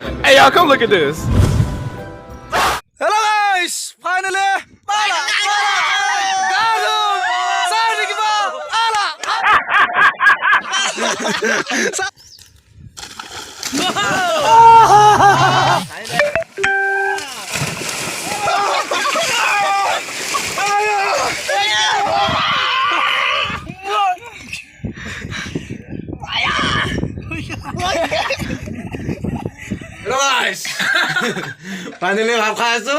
Hey, y'all, come look at this. Hello guys, finally, guys, finally ভাত খাই আছো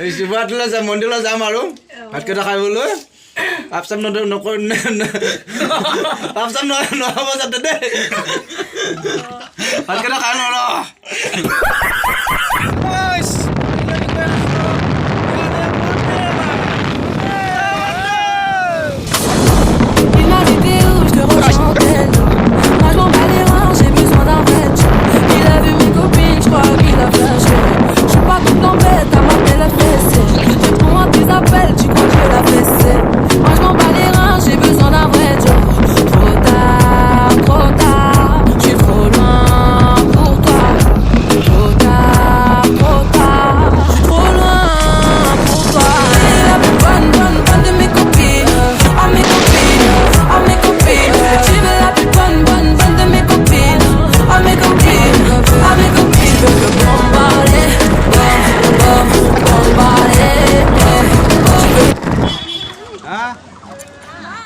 এই শিৱৰাত্ৰিলৈ যাম মন্দিৰলৈ যাম আৰু ভাতকেইটা খাই বোলো পাপচাম পাপচাম নহ'ব যাতে দেই ভাতকেইটা খাই লওঁ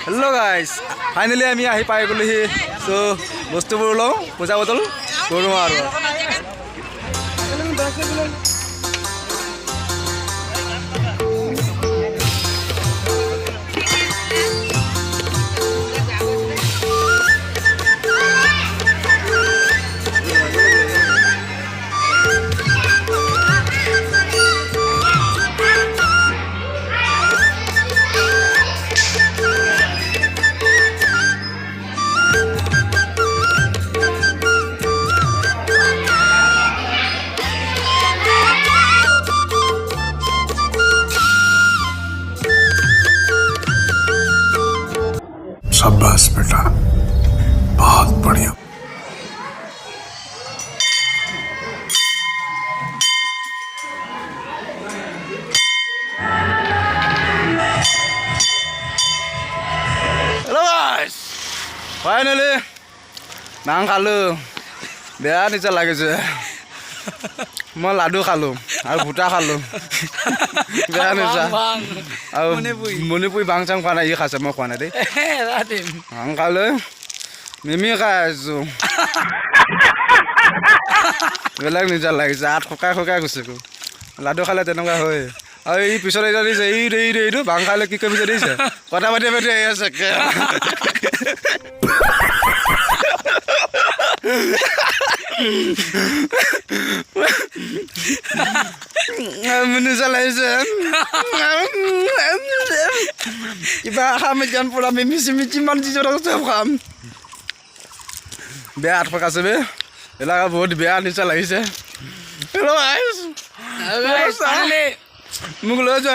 Hello guys, finally আমি আহি পাই গ'লোহি সো বস্তুবোৰ লওঁ পূজা বটল কৰোঁ আৰু शाबाश बेटा बहुत बढ़िया Hello guys, finally নাং খালো বেয়া নিচা লাগিছে মই লাডু খালো আৰু ভুটা খালো বেয়া নিচা আৰু মণিপুৰী বাং চাং খোৱা নাই ই খাইছে মই খোৱা নাই দেই ভাং খালো মিমি খাই আছো বেলেগ নিচা লাগিছে আঠ শুকাই শুকাই গৈছে লাডু খালে তেনেকুৱা হয় আৰু এই পিছত এতিয়া দিছে এইটো ভাং খালে কি কৰি দিছে কথা পাতি পাতি আহি আছে Menusah lain Iba kami jangan pula mimi man di jorang kam. Beat apa kasih be? Ela buat beat ni salah ise. Hello guys. Hello guys. Mungkin aja.